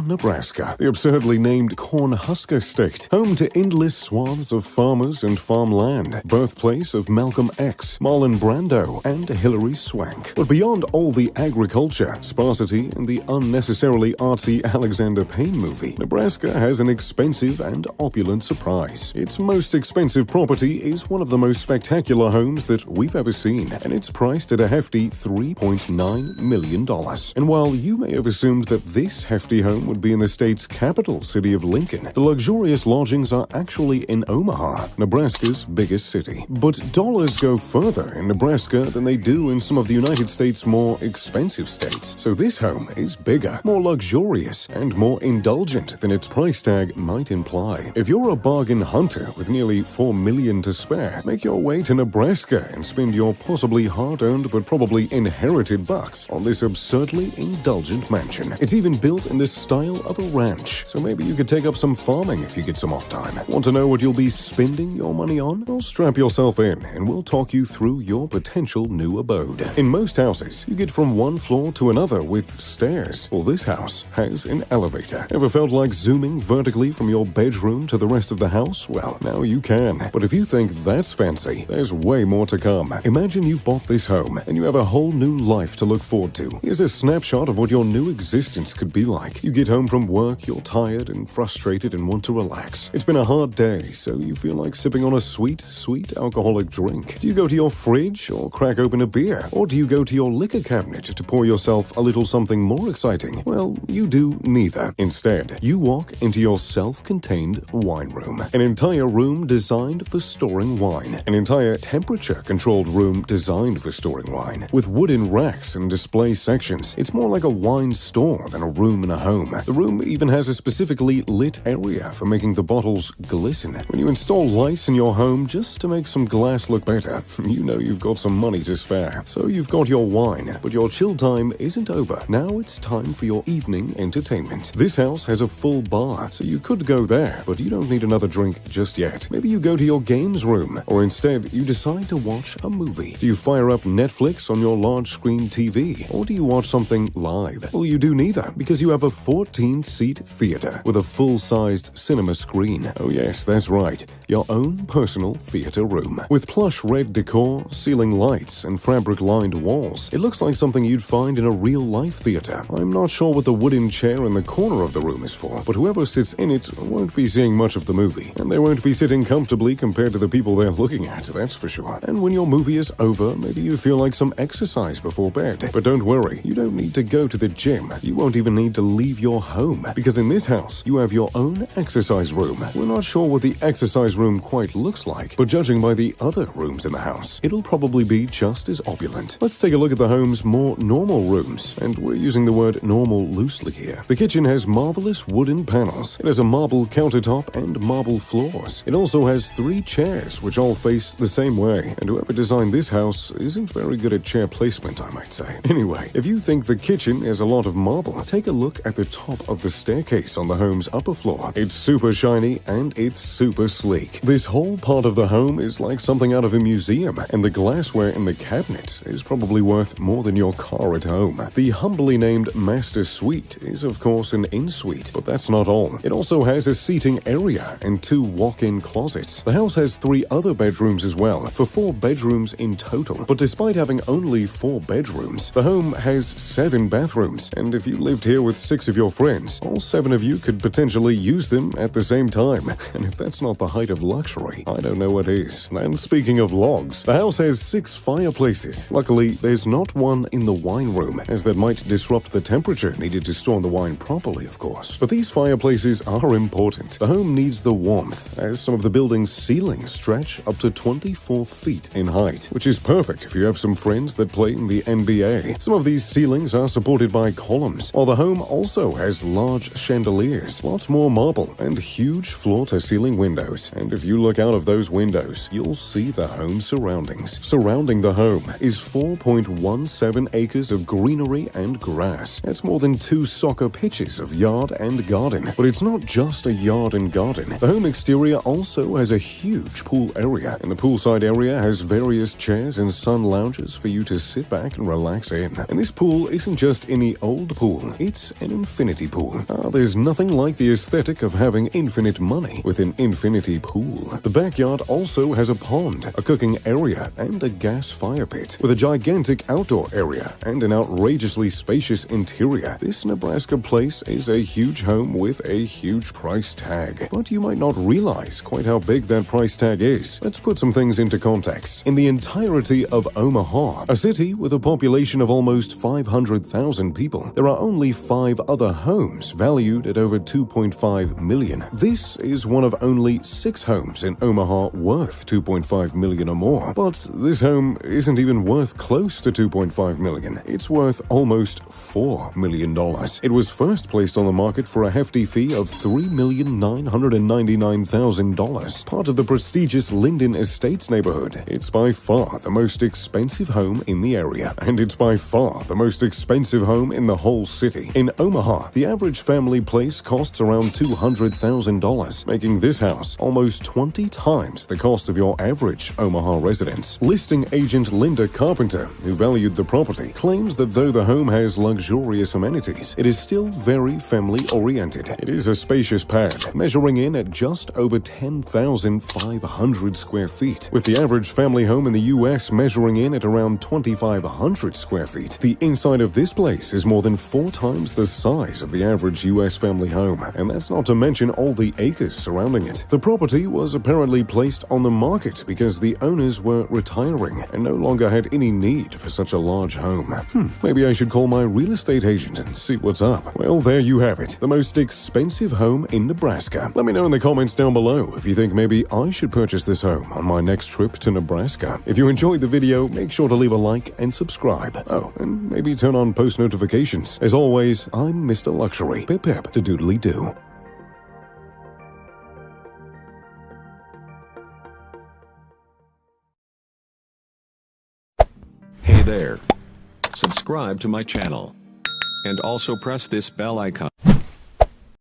Nebraska, the absurdly named Cornhusker State, home to endless swaths of farmers and farmland, birthplace of Malcolm X, Marlon Brando, and Hilary Swank. But beyond all the agriculture, sparsity, and the unnecessarily artsy Alexander Payne movie, Nebraska has an expensive and opulent surprise. Its most expensive property is one of the most spectacular homes that we've ever seen, and it's priced at a hefty $3.9 million. And while you may have assumed that this hefty home would be in the state's capital city of Lincoln, the luxurious lodgings are actually in Omaha, Nebraska's biggest city. But dollars go further in Nebraska than they do in some of the United States' more expensive states. So this home is bigger, more luxurious, and more indulgent than its price tag might imply. If you're a bargain hunter with nearly $4 million to spare, make your way to Nebraska and spend your possibly hard-earned but probably inherited bucks on this absurdly indulgent mansion. It's even built in the style of a ranch, so maybe you could take up some farming if you get some off time. Want to know what you'll be spending your money on? Well, strap yourself in and we'll talk you through your potential new abode. In most houses, you get from one floor to another with stairs. Well, this house has an elevator. Ever felt like zooming vertically from your bedroom to the rest of the house? Well, now you can. But if you think that's fancy, there's way more to come. Imagine you've bought this home and you have a whole new life to look forward to. Here's a snapshot of what your new existence could be like. You get home from work, you're tired and frustrated and want to relax. It's been a hard day, so you feel like sipping on a sweet alcoholic drink. Do you go to your fridge or crack open a beer? Or do you go to your liquor cabinet to pour yourself a little something more exciting? Well, you do neither. Instead, you walk into your self-contained wine room. An entire room designed for storing wine. An entire temperature-controlled room designed for storing wine. With wooden racks and display sections, it's more like a wine store than a room in a home. The room even has a specifically lit area for making the bottles glisten. When you install lights in your home just to make some glass look better, you know you've got some money to spare. So you've got your wine, but your chill time isn't over. Now it's time for your evening entertainment. This house has a full bar, so you could go there, but you don't need another drink just yet. Maybe you go to your games room, or instead you decide to watch a movie. Do you fire up Netflix on your large screen TV, or do you watch something live? Well, you do neither, because you have a 14-seat theater with a full-sized cinema screen. Oh yes, that's right, your own personal theater room. With plush red decor, ceiling lights, and fabric-lined walls, it looks like something you'd find in a real-life theater. I'm not sure what the wooden chair in the corner of the room is for, but whoever sits in it won't be seeing much of the movie, and they won't be sitting comfortably compared to the people they're looking at, that's for sure. And when your movie is over, maybe you feel like some exercise before bed. But don't worry, you don't need to go to the gym. You won't even need to leave your home, because in this house, you have your own exercise room. We're not sure what the exercise room quite looks like, but judging by the other rooms in the house, it'll probably be just as opulent. Let's take a look at the home's more normal rooms, and we're using the word normal loosely here. The kitchen has marvelous wooden panels. It has a marble countertop and marble floors. It also has 3 chairs, which all face the same way, and whoever designed this house isn't very good at chair placement, I might say. Anyway, if you think the kitchen is a lot of marble, take a look at the top of the staircase on the home's upper floor. It's super shiny and it's super sleek. This whole part of the home is like something out of a museum, and the glassware in the cabinet is probably worth more than your car at home. The humbly named Master Suite is of course an in-suite, but that's not all. It also has a seating area and 2 walk-in closets. The house has 3 other bedrooms as well, for 4 bedrooms in total. But despite having only 4 bedrooms, the home has 7 bathrooms, and if you lived here with 6 of your friends, all 7 of you could potentially use them at the same time. And if that's not the height of luxury, I don't know what is. And speaking of logs, the house has 6 fireplaces. Luckily, there's not one in the wine room, as that might disrupt the temperature needed to store the wine properly, of course. But these fireplaces are important. The home needs the warmth, as some of the building's ceilings stretch up to 24 feet in height, which is perfect if you have some friends that play in the NBA. Some of these ceilings are supported by columns, while the home also has large chandeliers, lots more marble, and huge floor-to-ceiling windows. And if you look out of those windows, you'll see the home's surroundings. Surrounding the home is 4.17 acres of greenery and grass. That's more than 2 soccer pitches of yard and garden. But it's not just a yard and garden. The home exterior also has a huge pool area, and the poolside area has various chairs and sun lounges for you to sit back and relax in. And this pool isn't just any old pool, it's an infinity pool. There's nothing like the aesthetic of having infinite money with an infinity pool. The backyard also has a pond, a cooking area, and a gas fire pit. With a gigantic outdoor area and an outrageously spacious interior, this Nebraska place is a huge home with a huge price tag. But you might not realize quite how big that price tag is. Let's put some things into context. In the entirety of Omaha, a city with a population of almost 500,000 people, there are only 5 other homes valued at over $2.5 million. This is one of only 6 homes in Omaha worth $2.5 million or more. But this home isn't even worth close to $2.5 million. It's worth almost $4 million. It was first placed on the market for a hefty fee of $3,999,000, part of the prestigious Linden Estates neighborhood. It's by far the most expensive home in the area, and it's by far the most expensive home in the whole city. In Omaha, the average family place costs around $200,000, making this house almost 20 times the cost of your average Omaha residence. Listing agent Linda Carpenter, who valued the property, claims that though the home has luxurious amenities, it is still very family-oriented. It is a spacious pad, measuring in at just over 10,500 square feet, with the average family home in the U.S. measuring in at around 2,500 square feet. The inside of this place is more than 4 times the size of the average U.S. family home, and that's not to mention all the acres surrounding it. The property was apparently placed on the market because the owners were retiring and no longer had any need for such a large home. Maybe I should call my real estate agent and see what's up. Well, there you have it. The most expensive home in Nebraska. Let me know in the comments down below if you think maybe I should purchase this home on my next trip to Nebraska. If you enjoyed the video, make sure to leave a like and subscribe. Oh, and maybe turn on post notifications. As always, I'm Mr. Luxury. Pip pip to doodly doo. Hey there. Subscribe to my channel. And also press this bell icon.